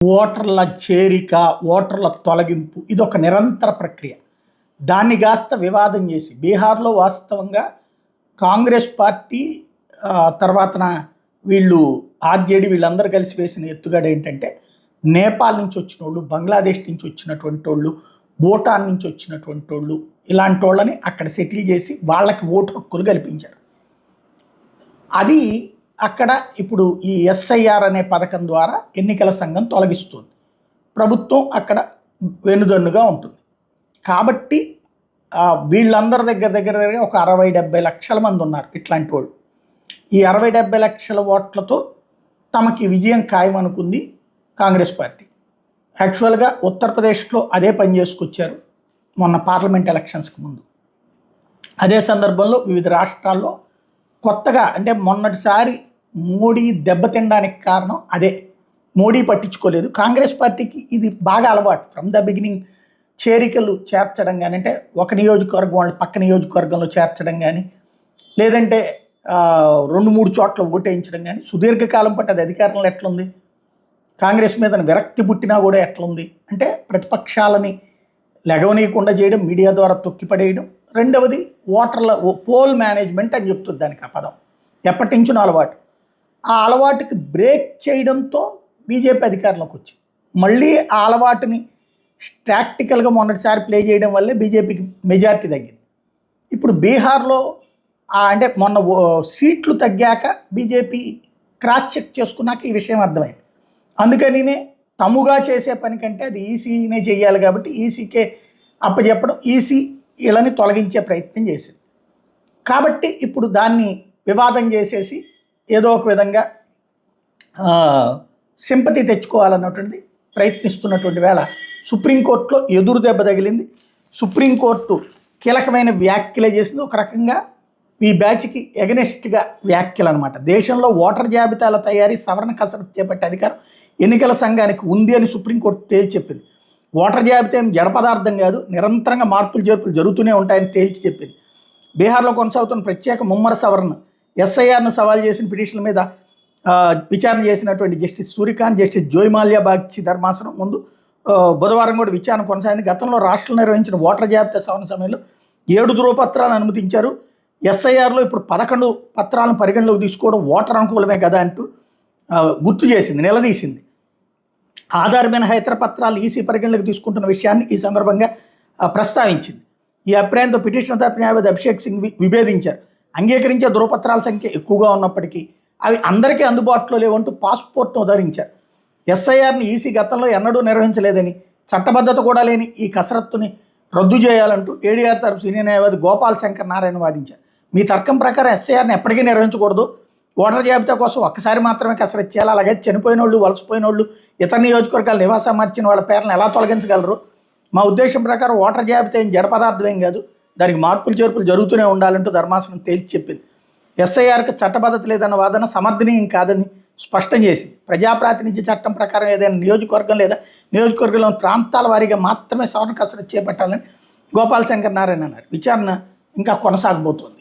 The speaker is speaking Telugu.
ఓటర్ల చేరిక, ఓటర్ల తొలగింపు ఇదొక నిరంతర ప్రక్రియ. దాన్ని కాస్త వివాదం చేసి బీహార్‌లో వాస్తవంగా కాంగ్రెస్ పార్టీ తర్వాతన వీళ్ళు ఆర్‌జేడీ వీళ్ళందరూ కలిసి వేసిన ఎత్తుగడ ఏంటంటే, నేపాల్ నుంచి వచ్చినోళ్ళు, బంగ్లాదేశ్ నుంచి వచ్చినటువంటోళ్ళు, భూటాన్ నుంచి వచ్చినటువంటోళ్ళు ఇలాంటోళ్ళని అక్కడ సెటిల్ చేసి వాళ్ళకి ఓటు హక్కులు కల్పించారు. అది అక్కడ ఇప్పుడు ఈ ఎస్ఐఆర్ అనే పథకం ద్వారా ఎన్నికల సంఘం తొలగిస్తుంది. ప్రభుత్వం అక్కడ వెనుదన్నుగా ఉంటుంది. కాబట్టి వీళ్ళందరి దగ్గర ఒక 60-70 లక్షల మంది ఉన్నారు ఇట్లాంటి వాళ్ళు. ఈ 60-70 లక్షల ఓట్లతో తమకి విజయం ఖాయమనుకుంది కాంగ్రెస్ పార్టీ. యాక్చువల్గా ఉత్తరప్రదేశ్లో అదే పని చేసుకొచ్చారు మొన్న పార్లమెంట్ ఎలక్షన్స్కి ముందు. అదే సందర్భంలో వివిధ రాష్ట్రాల్లో కొత్తగా అంటే మొన్నటిసారి మోడీ దెబ్బతినడానికి కారణం అదే. మోడీ పట్టించుకోలేదు. కాంగ్రెస్ పార్టీకి ఇది బాగా అలవాటు. ఫ్రమ్ ద బిగినింగ్ చేరికలు చేర్చడం కానీ, అంటే ఒక నియోజకవర్గం వాళ్ళు పక్క నియోజకవర్గంలో చేర్చడం కానీ, లేదంటే 2-3 చోట్ల ఓటేయించడం కానీ, సుదీర్ఘకాలం పాటు అది అధికారంలో ఎట్లుంది, కాంగ్రెస్ మీద విరక్తి పుట్టినా కూడా ఎట్లుంది అంటే ప్రతిపక్షాలని లెగవనీయకుండా చేయడం, మీడియా ద్వారా తొక్కిపడేయడం. రెండవది ఓటర్ల పోల్ మేనేజ్మెంట్ అని చెప్తుంది దానికి ఆ పదం. ఎప్పటి నుంచో అలవాటు. ఆ అలవాటుకి బ్రేక్ చేయడంతో బీజేపీ అధికారంలోకి వచ్చింది. మళ్ళీ ఆ అలవాటుని ప్రాక్టికల్గా మొన్నటిసారి ప్లే చేయడం వల్లే బీజేపీకి మెజారిటీ తగ్గింది. ఇప్పుడు బీహార్లో అంటే మొన్న సీట్లు తగ్గాక బీజేపీ క్రాస్ చెక్ చేసుకున్నాక ఈ విషయం అర్థమైంది. అందుకనినే తముగా చేసే పని కంటే అది ఈసీనే చేయాలి కాబట్టి ఈసీకే అప్పచెప్పడం, ఈసీ వీళ్ళని తొలగించే ప్రయత్నం చేసింది. కాబట్టి ఇప్పుడు దాన్ని వివాదం చేసేసి ఏదో ఒక విధంగా సింపతి తెచ్చుకోవాలన్నటువంటి ప్రయత్నిస్తున్నటువంటి వేళ సుప్రీంకోర్టులో ఎదురు దెబ్బ తగిలింది. సుప్రీంకోర్టు కీలకమైన వ్యాఖ్యలు చేసింది. ఒక రకంగా ఈ బ్యాచ్కి ఎగనెస్ట్గా వ్యాఖ్యలు అనమాట. దేశంలో ఓటర్ జాబితాల తయారీ సవరణ కసరత్తు చేపట్టే అధికారం ఎన్నికల సంఘానికి ఉంది అని సుప్రీంకోర్టు తేల్చి చెప్పింది. ఓటర్ జాబితా ఏం జడ పదార్థం కాదు, నిరంతరంగా మార్పులు చేర్పులు జరుగుతూనే ఉంటాయని తేల్చి చెప్పింది. బీహార్లో కొనసాగుతున్న ప్రత్యేక ముమ్మర సవరణ ఎస్ఐఆర్ను సవాల్ చేసిన పిటిషన్ల మీద విచారణ చేసినటువంటి జస్టిస్ సూర్యకాంత్, జస్టిస్ జోయ్మాల్యా బాగ్చి ధర్మాసనం ముందు బుధవారం కూడా విచారణ కొనసాగింది. గతంలో రాష్ట్రంలో నిర్వహించిన ఓటర్ జాబితా సవరణ సమయంలో 7 ధృవపత్రాలను అనుమతించారు. ఎస్ఐఆర్లో ఇప్పుడు 11 పత్రాలను పరిగణలోకి తీసుకోవడం ఓటర్ అనుకూలమే కదా అంటూ గుర్తు చేసింది, నిలదీసింది. ఆధార్ మినహా ఇతర పత్రాలు ఈసీ పరిగణలోకి తీసుకుంటున్న విషయాన్ని ఈ సందర్భంగా ప్రస్తావించింది. ఈ అభిప్రాయంతో పిటిషనర్ తరపు న్యాయవాది అభిషేక్ సింగ్ విభేదించారు. అంగీకరించే ధృవపత్రాల సంఖ్య ఎక్కువగా ఉన్నప్పటికీ అవి అందరికీ అందుబాటులో లేవంటూ పాస్పోర్ట్ను ఉదహరించారు. ఎస్ఐఆర్ని ఈసీ గతంలో ఎన్నడూ నిర్వహించలేదని, చట్టబద్ధత కూడా లేని ఈ కసరత్తుని రద్దు చేయాలంటూ ఏడీఆర్ తరపు సీనియర్ న్యాయవాది గోపాల్ శంకర్ నారాయణ వాదించారు. మీ తర్కం ప్రకారం ఎస్ఐఆర్ని ఎప్పటికీ నిర్వహించకూడదు, ఓటర్ జాబితా కోసం ఒక్కసారి మాత్రమే కసరత్తు చేయాలి. అలాగే చనిపోయిన వాళ్ళు, వలసపోయిన వాళ్ళు, ఇతర నియోజకవర్గాలు నివాసం మార్చిన వాళ్ళ పేర్లను ఎలా తొలగించగలరు? మా ఉద్దేశం ప్రకారం ఓటర్ జాబితా ఏం జడ పదార్థం ఏం కాదు, దానికి మార్పులు చేర్పులు జరుగుతూనే ఉండాలంటూ ధర్మాసనం తేల్చి చెప్పింది. ఎస్ఐఆర్కి చట్టబద్ధత లేదన్న వాదన సమర్థనీయం కాదని స్పష్టం చేసింది. ప్రజాప్రాతినిధ్య చట్టం ప్రకారం ఏదైనా నియోజకవర్గం లేదా నియోజకవర్గంలోని ప్రాంతాల వారీగా మాత్రమే సవరణ కసరత్తు చేపట్టాలని గోపాల్ శంకర్ నారాయణ అన్నారు. విచారణ ఇంకా కొనసాగబోతోంది.